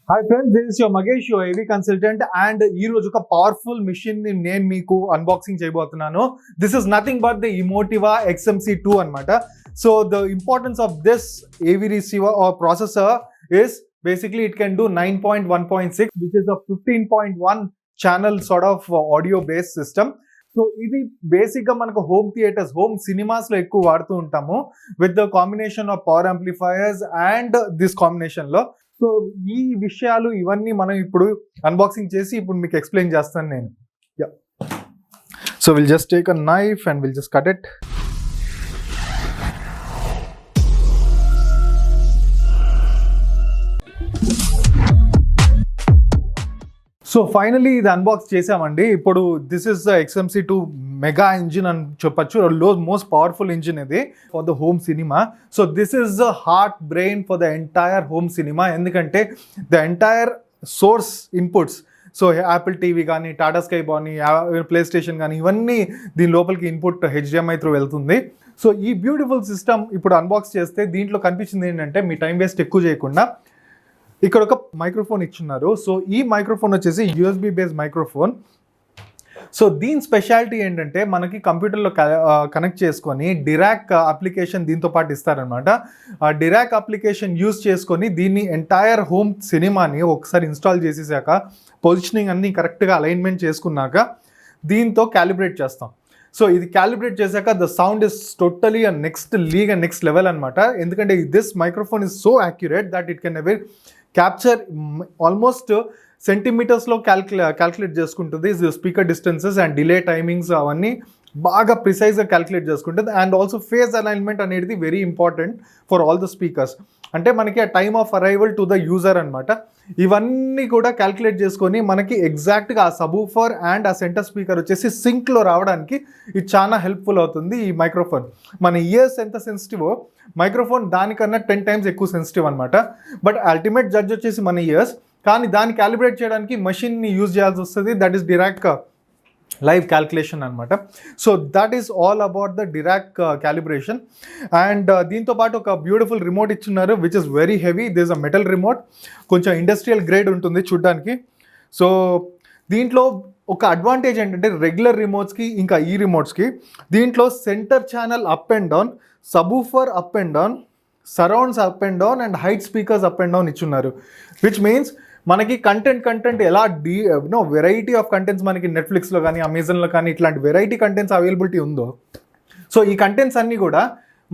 Hi friends, this is your Magesh, your AV consultant, and ee roju oka powerful machine ni nenu meeku unboxing cheyabothunanu. This is nothing but the EMOTIVA XMC-2 anamata. So the importance of this AV receiver or processor is basically it can do 9.1.6, which is a 15.1 channel sort of audio based system. So ఇది బేసిక్గా మనకు home theatres, home సినిమాస్లో ఎక్కువ వాడుతూ ఉంటాము with the combination of power amplifiers and this కాంబినేషన్లో. So ఈ విషయాలు ఇవన్నీ మనం ఇప్పుడు అన్బాక్సింగ్ చేసి ఇప్పుడు మీకు ఎక్స్ప్లెయిన్ చేస్తాను నేను. Yeah, so will just take a knife and will just cut it. So finally ఇది అన్బాక్స్ చేసామండి. ఇప్పుడు this is the XMC-2 mega engine అని చెప్పచ్చు. మోస్ట్ పవర్ఫుల్ ఇంజిన్ ఇది for the home cinema. So this is the heart brain for the entire home cinema. ఎందుకంటే the entire source inputs, so Apple TV కానీ, టాటా స్కై కానీ, PlayStation కానీ, ఇవన్నీ దీని లోపలికి ఇన్పుట్ HDMI త్రూ వెళ్తుంది. సో ఈ బ్యూటిఫుల్ సిస్టమ్ ఇప్పుడు అన్బాక్స్ చేస్తే దీంట్లో కనిపించింది ఏంటంటే, మీ టైం వేస్ట్ ఎక్కువ చేయకుండా ఇక్కడ ఒక మైక్రోఫోన్ ఇచ్చున్నారు. సో ఈ మైక్రోఫోన్ వచ్చేసి USB బేస్డ్ మైక్రోఫోన్. సో దీని స్పెషాలిటీ ఏంటంటే, మనకి కంప్యూటర్లో కనెక్ట్ చేసుకొని డిరాక్ అప్లికేషన్ దీంతో పాటు ఇస్తారనమాట. ఆ డిరాక్ అప్లికేషన్ యూజ్ చేసుకొని దీన్ని ఎంటైర్ హోమ్ సినిమాని ఒకసారి ఇన్స్టాల్ చేసేసాక, పొజిషనింగ్ అన్నీ కరెక్ట్గా అలైన్మెంట్ చేసుకున్నాక దీంతో క్యాలిబ్రేట్ చేస్తాం. సో ఇది క్యాలిబ్రేట్ చేశాక the sound is totally next league and next level అనమాట. ఎందుకంటే this microphone is so accurate that it can ever capture almost సెంటీమీటర్స్లో క్యాల్కులేట్ చేసుకుంటుంది. Speaker distances and delay timings అవన్నీ బాగా ప్రిసైజ్గా క్యాల్కులేట్ చేసుకుంటుంది. అండ్ ఆల్సో ఫేజ్ అలైన్మెంట్ అనేది very important for all the speakers. అంటే మనకి ఆ time of arrival to the user అనమాట. ఇవన్నీ కూడా క్యాల్కులేట్ చేసుకొని మనకి ఎగ్జాక్ట్గా ఆ సబూఫర్ అండ్ ఆ సెంటర్ స్పీకర్ వచ్చేసి సింక్లో రావడానికి ఇది చాలా హెల్ప్ఫుల్ అవుతుంది ఈ మైక్రోఫోన్. మన ఇయర్స్ ఎంత సెన్సిటివో మైక్రోఫోన్ దానికన్నా 10 times ఎక్కువ సెన్సిటివ్ అనమాట. బట్ అల్టిమేట్ జడ్జ్ వచ్చేసి మన ఇయర్స్, కానీ దాన్ని క్యాలిబ్రేట్ చేయడానికి మెషిన్ని యూజ్ చేయాల్సి వస్తుంది. That is Dirac live calculation అనమాట. So that is all about the Dirac calibration. And దీంతో పాటు ఒక బ్యూటిఫుల్ రిమోట్ ఇచ్చున్నారు which is very heavy. This a metal remote, కొంచెం ఇండస్ట్రియల్ గ్రేడ్ ఉంటుంది చూడ్డానికి. సో దీంట్లో ఒక అడ్వాంటేజ్ ఏంటంటే, రెగ్యులర్ రిమోట్స్కి ఇంకా ఈ రిమోట్స్కి దీంట్లో centre channel up and down, subwoofer up and down, surrounds up and down and height speakers up and down ఇచ్చున్నారు. విచ్ మీన్స్ మనకి కంటెంట్ ఎలా వెరైటీ ఆఫ్ కంటెంట్స్ మనకి నెట్ఫ్లిక్స్లో కానీ, అమెజాన్లో కానీ ఇట్లాంటి వెరైటీ కంటెంట్స్ అవైలబిలిటీ ఉందో, సో ఈ కంటెంట్స్ అన్నీ కూడా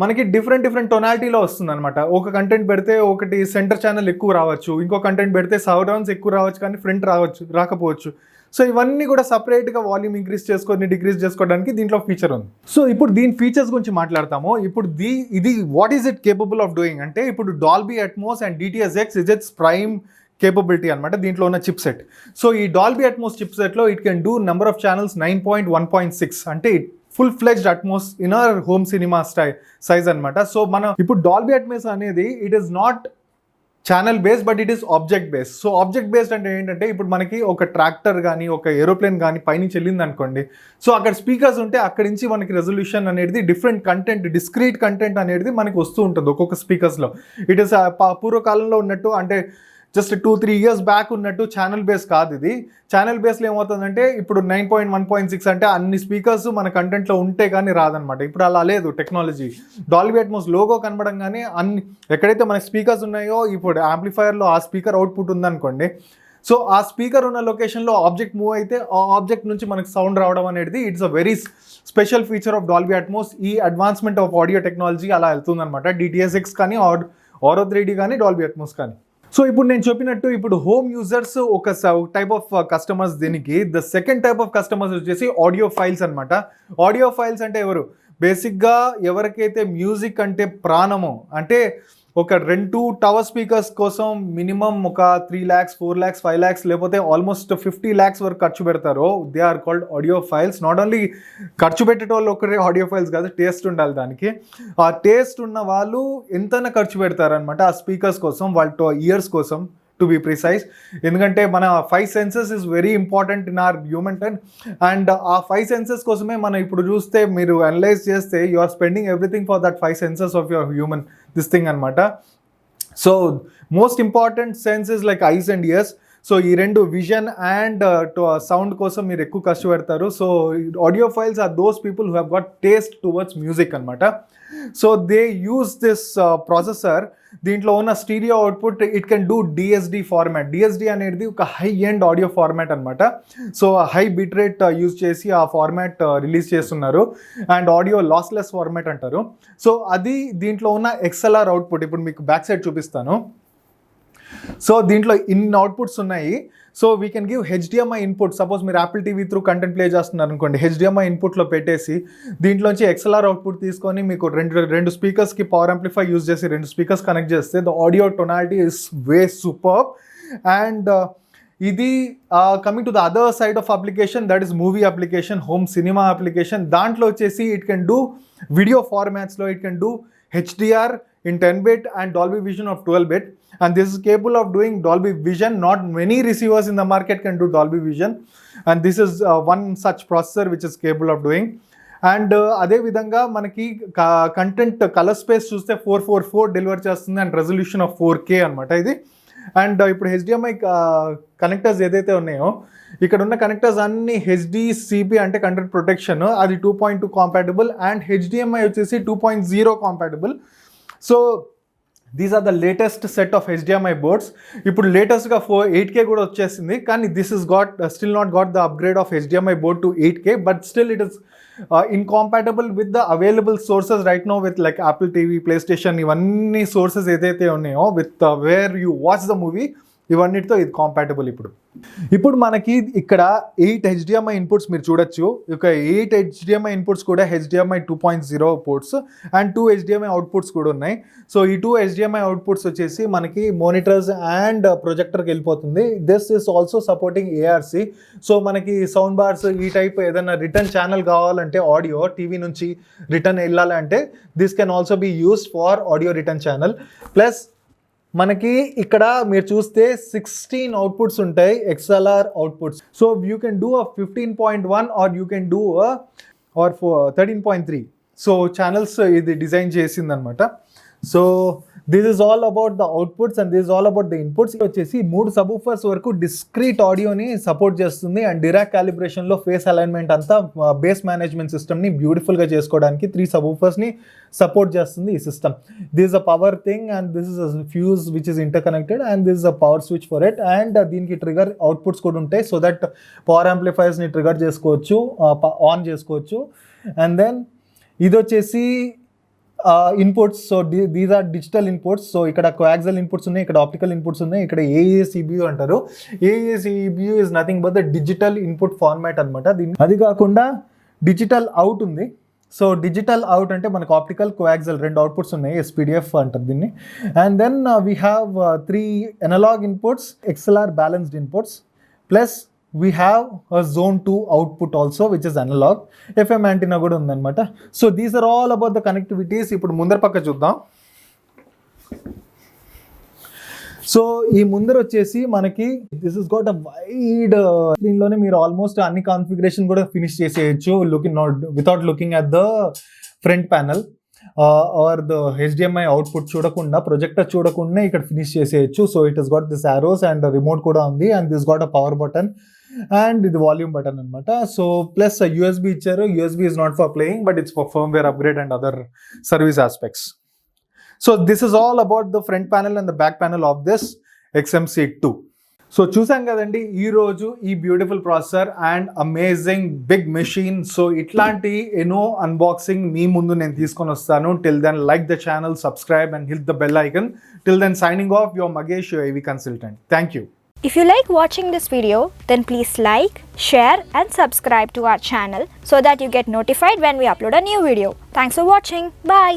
మనకి డిఫరెంట్ టొనాలిటీలో వస్తుంది అనమాట. ఒక కంటెంట్ పెడితే ఒకటి సెంటర్ ఛానల్ ఎక్కువ రావచ్చు, ఇంకో కంటెంట్ పెడితే సరౌండ్స్ ఎక్కువ రావచ్చు, కానీ ఫ్రంట్ రాకపోవచ్చు. సో ఇవన్నీ కూడా సపరేట్గా వాల్యూమ్ ఇంక్రీజ్ చేసుకొని డిక్రీజ్ చేసుకోవడానికి దీంట్లో ఫీచర్ ఉంది. సో ఇప్పుడు దీని ఫీచర్స్ గురించి మాట్లాడతాము. ఇప్పుడు ఇది what is it capable of doing అంటే, ఇప్పుడు Dolby Atmos and dts-x is it's prime capability అనమాట దీంట్లో ఉన్న చిప్ సెట్. సో ఈ డాల్బీ అట్మోస్ చిప్ సెట్లో it can do number of channels 9.1.6, అంటే full fledged Atmos in our home cinema size అనమాట. So మనం ఇప్పుడు డాల్బీ అట్మోస్ అనేది it is not channel based but it is object based. So object based అంటే ఏంటంటే, ఇప్పుడు మనకి ఒక ట్రాక్టర్ కానీ, ఒక ఏరోప్లేన్ కానీ పైనుంచి వెళ్ళింది అనుకోండి, సో అక్కడ స్పీకర్స్ ఉంటే అక్కడి నుంచి మనకి రెజల్యూషన్ అనేది డిఫరెంట్ కంటెంట్, డిస్క్రీట్ కంటెంట్ అనేది మనకి వస్తూ ఉంటుంది ఒక్కొక్క స్పీకర్స్లో. ఇట్ ఈస్ పూర్వకాలంలో ఉన్నట్టు, అంటే జస్ట్ 2-3 years బ్యాక్ ఉన్నట్టు ఛానల్ బేస్ కాదు ఇది. ఛానల్ బేస్లో ఏమవుతుందంటే, ఇప్పుడు 9.1.6 అంటే అన్ని స్పీకర్స్ మన కంటెంట్లో ఉంటే కానీ రాదనమాట. ఇప్పుడు అలా లేదు టెక్నాలజీ. డాల్బీ అట్మోస్ లోగో కనబడంగానే ఎక్కడైతే మన స్పీకర్స్ ఉన్నాయో, ఇప్పుడు యాంప్లిఫైయర్లో ఆ స్పీకర్ అవుట్పుట్ ఉందనుకోండి, సో ఆ స్పీకర్ ఉన్న లొకేషన్లో ఆబ్జెక్ట్ మూవ్ అయితే ఆ ఆబ్జెక్ట్ నుంచి మనకు సౌండ్ రావడం అనేది it's a very special feature of Dolby Atmos. ఈ అడ్వాన్స్మెంట్ ఆఫ్ ఆడియో టెక్నాలజీ అలా వెళ్తుందనమాట. dts-x కానీ, ఆరో 3D కానీ, డాల్బీ అట్మోస్ కానీ. సో ఇప్పుడు నేను చెప్పినట్టు, ఇప్పుడు హోమ్ యూజర్స్ ఒక టైప్ ఆఫ్ కస్టమర్స్. దీనికి the second type of customers వచ్చేసి ఆడియో ఫైల్స్ అనమాట. ఆడియో ఫైల్స్ అంటే ఎవరు? బేసిక్గా ఎవరికైతే మ్యూజిక్ అంటే ప్రాణమో, అంటే ఒక 2 టవర్ స్పీకర్స్ కోసం మినిమం ఒక 3 lakhs, 4 lakhs, 5 lakhs లేకపోతే ఆల్మోస్ట్ 50 lakhs వరకు ఖర్చు పెడతారో, they are called audio files. Not only ఖర్చు పెట్టేటోళ్ళు ఒకరే ఆడియో ఫైల్స్ కాదు, టేస్ట్ ఉండాలి దానికి. ఆ టేస్ట్ ఉన్న వాళ్ళు ఎంతైనా ఖర్చు పెడతారనమాట ఆ స్పీకర్స్ కోసం, వాళ్ళ ఇయర్స్ కోసం టు బీ ప్రిసైజ్. ఎందుకంటే మన 5 senses is very important in our human time. And ఆ 5 senses కోసమే మనం ఇప్పుడు చూస్తే, మీరు అనలైజ్ చేస్తే, you are spending everything for that 5 senses of your human this thing అనమాట. So most important sense is like eyes and ears. So ఈ రెండు విజన్ అండ్ సౌండ్ కోసం మీరు ఎక్కువ కష్టపడతారు. So audiophiles are those people who have got taste towards music అనమాట. So they use this processor. దీంట్లో ఉన్న stereo output it can do DSD format. DSD అనేది ఒక హై ఎండ్ ఆడియో ఫార్మాట్ అనమాట. So high bit rate use చేసి ఆ format release చేస్తున్నారు. And audio lossless format అంటారు. సో అది దీంట్లో ఉన్న ఎక్స్ఎల్ఆర్ అవుట్పుట్. ఇప్పుడు మీకు బ్యాక్ సైడ్ చూపిస్తాను. సో దీంట్లో ఇన్ని అవుట్పుట్స్ ఉన్నాయి. So we can give HDMI input. Suppose మీరు Apple TV through content play చేస్తున్నారు అనుకోండి, హెచ్డిఎంఐ ఇన్పుట్లో పెట్టేసి దీంట్లోంచి ఎక్స్ఎల్ఆర్ అవుట్పుట్ తీసుకొని మీకు రెండు స్పీకర్స్కి పవర్ యాంప్లిఫై యూజ్ చేసి 2 స్పీకర్స్ కనెక్ట్ చేస్తే the audio tonality is way super. And ఇది coming to the other side of application, that is movie application, home cinema application. దాంట్లో వచ్చేసి ఇట్ కెన్ డూ వీడియో ఫార్మాట్స్లో it can do HDR in 10-bit and Dolby Vision of 12-bit, and this is capable of doing Dolby Vision. Not many receivers in the market can do Dolby Vision, and this is one such processor which is capable of doing. And అదే విధంగా మనకి content colour space చూస్తే 444 deliver చేస్తుంది and resolution of 4K అనమాట ఇది. And ఇప్పుడు HDMI connectors ఏదైతే ఉన్నాయో, ఇక్కడ ఉన్న కనెక్టర్స్ అన్ని హెచ్డిసిపి అంటే కంటెంట్ ప్రొటెక్షన్, అది 2.2 కాంపాటబుల్, అండ్ హెచ్డిఎంఐ వచ్చేసి 2.0 compatible. So these are the latest set of HDMI boards. ఇప్పుడు లేటెస్ట్గా 8K కూడా వచ్చేసింది, కానీ this is still not got the upgrade of HDMI board to 8K, but still it is incompatible with the available sources right no with like Apple TV, PlayStation, ఇవన్నీ sources ఏదైతే ఉన్నాయో with where you watch the movie, ఇవన్నిటితో ఇది compatible. ఇప్పుడు మనకి ఇక్కడ 8 HDMI inputs మీరు చూడొచ్చు. ఒక 8 హెచ్డిఎంఐ ఇన్పుట్స్ కూడా HDMI 2.0 ports and 2 HDMI outputs కూడా ఉన్నాయి. సో ఈ 2 హెచ్డిఎంఐ అవుట్పుట్స్ వచ్చేసి మనకి మోనిటర్స్ అండ్ ప్రొజెక్టర్కి వెళ్ళిపోతుంది. This is also supporting ARC. So మనకి సౌండ్ బార్స్ ఈ టైప్ ఏదైనా రిటర్న్ ఛానల్ కావాలంటే, ఆడియో టీవీ నుంచి రిటర్న్ వెళ్ళాలంటే this can also be used for audio return channel. Plus మనకి ఇక్కడ మీరు చూస్తే 16 అవుట్పుట్స్ ఉంటాయి, XLR outputs. So you can do 15.1 or you can do 13.3. So channels ఇది డిజైన్ చేసిందనమాట. So this is all about the outputs and this all about the inputs. వచ్చేసి 3 subwoofers వరకు discrete ఆడియోని సపోర్ట్ చేస్తుంది. అండ్ డిరాక్ క్యాలిబ్రేషన్లో phase alignment అంతా bass management సిస్టమ్ని బ్యూటిఫుల్గా చేసుకోవడానికి 3 సబూఫర్స్ని సపోర్ట్ చేస్తుంది ఈ system. This is a power thing and this is a fuse which is interconnected and this is a power switch for it. And దీనికి trigger outputs కూడా ఉంటాయి, సో దట్ పవర్ యాంప్లిఫైర్స్ని ట్రిగర్ చేసుకోవచ్చు, on చేసుకోవచ్చు. And then ఇది వచ్చేసి inputs. So these are digital inputs. So ఇక్కడ coaxial inputs ఉన్నాయి, ఇక్కడ ఆప్టికల్ ఇన్పుట్స్ ఉన్నాయి, ఇక్కడ ఏఏసిబియు అంటారు. AES EBU is nothing but the digital input format అనమాట. అది కాకుండా డిజిటల్ అవుట్ ఉంది. సో డిజిటల్ అవుట్ అంటే మనకు ఆప్టికల్, కోయాక్సల్ 2 అవుట్పుట్స్ ఉన్నాయి, ఎస్పీడిఎఫ్ అంటారు దీన్ని. And then we have 3 analog inputs, XLR balanced inputs, plus we have a zone 2 output also which is analog. FM antenna కూడా ఉందన్నమాట. So these are all about the connectivities. ఇప్పుడు ముందర పక్క చూద్దాం. So ఈ ముందర వచ్చేసి మనకి this is got a wide స్క్రీన్లోనే మీరు ఆల్మోస్ట్ అన్ని కాన్ఫిగరేషన్ కూడా ఫినిష్ చేసేయచ్చు without looking at the front panel or the HDMI output చూడకుండా, ప్రొజెక్టర్ చూడకుండా ఇక్కడ ఫినిష్ చేసేయచ్చు. So it is got this arrows and remote కూడా ఉంది and this got a power button and ఇది వాల్యూమ్ బటన్ అనమాట. సో ప్లస్ యూఎస్బి ఇచ్చారు. USB is not for playing but it's for firmware upgrade and other service aspects. So this is all about the front panel and the back panel of this XMC2. So చూసాం కదండి ఈరోజు ఈ beautiful processor and amazing big machine. So ఇట్లాంటి ఎన్నో unboxing మీ ముందు నేను తీసుకొని వస్తాను. Till then like the channel, subscribe and hit the bell icon. Till then signing off, your Magesh, your AV consultant. Thank you. If you like watching this video, then please like, share and subscribe to our channel so that you get notified when we upload a new video. Thanks for watching. Bye.